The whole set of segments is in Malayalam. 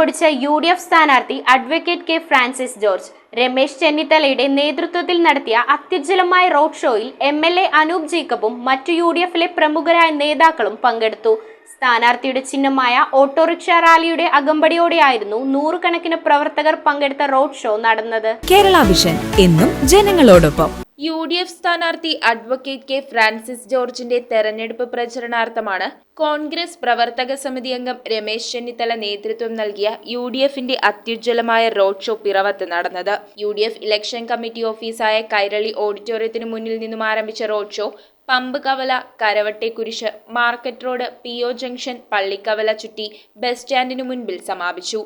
പൊടിച്ച UDF സ്ഥാനാർത്ഥി advocate K Francis George. Ramesh ചെന്നിത്തലയുടെ നേതൃത്വത്തിൽ നടത്തിയ അത്യുജ്വലമായ റോഡ് ഷോയിൽ MLA അനൂപ് ജേക്കബും മറ്റു UDFലെ പ്രമുഖരായ നേതാക്കളും പങ്കെടുത്തു. സ്ഥാനാർത്ഥിയുടെ ചിഹ്നമായ ഓട്ടോറിക്ഷ റാലിയുടെ അകമ്പടിയോടെയായിരുന്നു നൂറുകണക്കിന് പ്രവർത്തകർ പങ്കെടുത്ത റോഡ് ഷോ നടന്നത്. കേരള വിഷൻ എന്നും ജനങ്ങളോടൊപ്പം. UDF സ്ഥാനാർത്ഥി അഡ്വക്കേറ്റ് കെ ഫ്രാൻസിസ് ജോർജിന്റെ തെരഞ്ഞെടുപ്പ് പ്രചരണാർത്ഥമാണ് കോൺഗ്രസ് പ്രവർത്തക സമിതി അംഗം രമേശ് ചെന്നിത്തല നേതൃത്വം നൽകിയ UDFന്റെ അത്യുജ്വലമായ റോഡ് ഷോ പിറവത്ത് നടന്നത്. UDF ഇലക്ഷൻ കമ്മിറ്റി ഓഫീസായ കൈരളി ഓഡിറ്റോറിയത്തിന് മുന്നിൽ നിന്നും ആരംഭിച്ച റോഡ് ഷോ പമ്പ് കവല, കരവട്ടെ കുരിശ്, market road, PO junction, Pallikkavala ചുറ്റി ബസ് സ്റ്റാൻഡിനു മുൻപിൽ സമാപിച്ചു.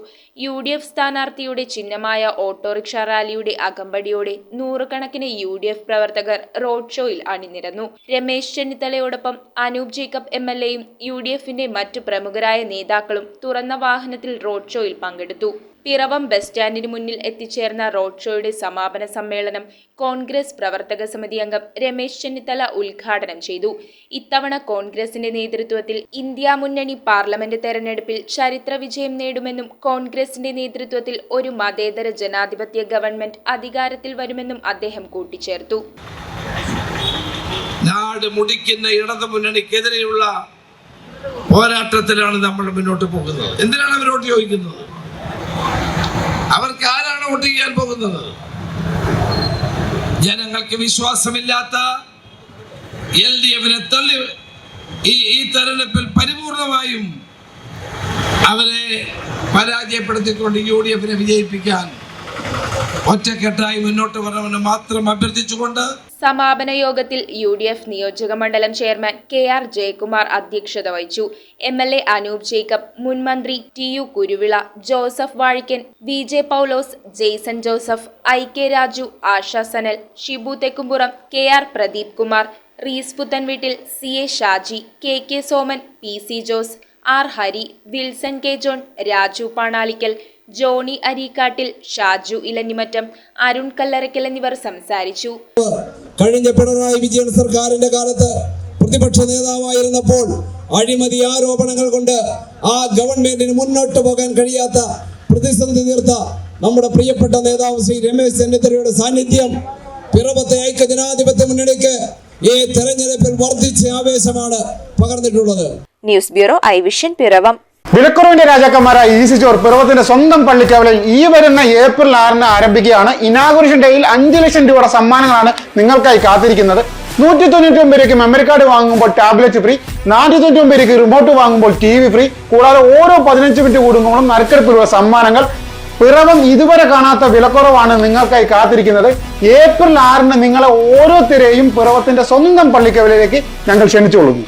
UDF സ്ഥാനാർത്ഥിയുടെ ചിഹ്നമായ ഓട്ടോറിക്ഷ റാലിയുടെ അകമ്പടിയോടെ നൂറുകണക്കിന് UDF പ്രവർത്തകർ റോഡ് ഷോയിൽ അണിനിരന്നു. രമേശ് ചെന്നിത്തലയോടൊപ്പം അനൂപ് ജേക്കബ് MLAയും UDFന്റെ മറ്റു പ്രമുഖരായ നേതാക്കളും തുറന്ന വാഹനത്തിൽ റോഡ് ഷോയിൽ പങ്കെടുത്തു. പിറവം ബസ് സ്റ്റാൻഡിന് മുന്നിൽ എത്തിച്ചേർന്ന റോഡ് ഷോയുടെ സമാപന സമ്മേളനം കോൺഗ്രസ് പ്രവർത്തക സമിതി അംഗം രമേശ് ചെന്നിത്തല ഉദ്ഘാടനം ചെയ്തു. ഇത്തവണ കോൺഗ്രസിന്റെ നേതൃത്വത്തിൽ ഇന്ത്യ മുന്നണി പാർലമെന്റ് തെരഞ്ഞെടുപ്പിൽ ചരിത്ര വിജയം നേടുമെന്നും കോൺഗ്രസിന്റെ നേതൃത്വത്തിൽ ഒരു മതേതര ജനാധിപത്യ ഗവൺമെന്റ് അധികാരത്തിൽ വരുമെന്നും അദ്ദേഹം കൂട്ടിച്ചേർത്തു. നാട് മുടിക്കുന്ന ഇടതു മുന്നണിക്കെതിരെയുള്ള പോരാട്ടത്തിലാണ് നമ്മൾ മുന്നോട്ട് പോകുന്നത്. എന്തിനാണ് അവരോട് ചോദിക്കുന്നത്? അവർക്ക് ആരാണ് വോട്ട് ചെയ്യാൻ പോകുന്നത്? ജനങ്ങൾക്ക് വിശ്വാസമില്ലാത്ത LDFനെ തള്ളി ഈ തെരഞ്ഞെടുപ്പിൽ പരിപൂർണമായും അവരെ പരാജയപ്പെടുത്തിക്കൊണ്ട് UDFനെ വിജയിപ്പിക്കാൻ ഒറ്റക്കെട്ടായി മുന്നോട്ട് വരണമെന്ന് മാത്രം അഭ്യർത്ഥിച്ചുകൊണ്ട് സമാപന യോഗത്തിൽ UDF നിയോജക മണ്ഡലം ചെയർമാൻ KR ജയകുമാർ അധ്യക്ഷത വഹിച്ചു. MLA അനൂപ് ജേക്കബ്, മുൻ മന്ത്രി TU Kuruvilla, Joseph Vazhikkan, VJ Paulose, Jaison Joseph, IK Raju, Asha Sanal, Shibu Thekkumpuram, KR Pradeep Kumar, Rees Puthenveettil, CA Shaji, KK Soman, PC Jose, R Hari, Wilson K John, Raju Panalickal, Johny Areekattil, Shaju Elanjimattom, Arun Kallarackal എന്നിവർ സംസാരിച്ചു. കഴിഞ്ഞ പിണറായി വിജയൻ സർക്കാരിന്റെ കാലത്ത് പ്രതിപക്ഷ നേതാവായിരുന്നപ്പോൾ അഴിമതി ആരോപണങ്ങൾ കൊണ്ട് ആ ഗവൺമെന്റിന് മുന്നോട്ട് പോകാൻ കഴിയാത്ത പ്രതിസന്ധി തീർത്ത നമ്മുടെ പ്രിയപ്പെട്ട നേതാവ് ശ്രീ രമേശ് ചെന്നിത്തലയുടെ സാന്നിധ്യം പിറവത്തെ ഐക്യ ജനാധിപത്യ മുന്നണിക്ക് ഈ തെരഞ്ഞെടുപ്പിൽ വർദ്ധിച്ച ആവേശമാണ് പകർന്നിട്ടുള്ളത്. News bureau, I vision, Piravom. വിലക്കുറവിന്റെ രാജാക്കന്മാരായ ഈസി സ്റ്റോർ പിറവത്തിന്റെ സ്വന്തം പള്ളിക്കവലയിൽ ഈ വരുന്ന ഏപ്രിൽ 6 ആരംഭിക്കുകയാണ്. ഇനാഗുറേഷൻ ഡേയിൽ 5 ലക്ഷം രൂപയുടെ സമ്മാനങ്ങളാണ് നിങ്ങൾക്കായി കാത്തിരിക്കുന്നത്. 199 രൂപയ്ക്ക് മെമ്മറി കാർഡ് വാങ്ങുമ്പോൾ ടാബ്ലറ്റ് ഫ്രീ, 499 രൂപയ്ക്ക് റിമോട്ട് വാങ്ങുമ്പോൾ TV ഫ്രീ, കൂടാതെ ഓരോ 15 മിനിറ്റ് കൂടുമ്പോഴും നറുക്കെടുപ്പിലുള്ള സമ്മാനങ്ങൾ. പിറവം ഇതുവരെ കാണാത്ത വിലക്കുറവാണ് നിങ്ങൾക്കായി കാത്തിരിക്കുന്നത്. ഏപ്രിൽ 6 നിങ്ങളെ ഓരോരുത്തരെയും പിറവത്തിന്റെ സ്വന്തം പള്ളിക്കവലയിലേക്ക് ഞങ്ങൾ ക്ഷണിച്ചുകൊള്ളുന്നു.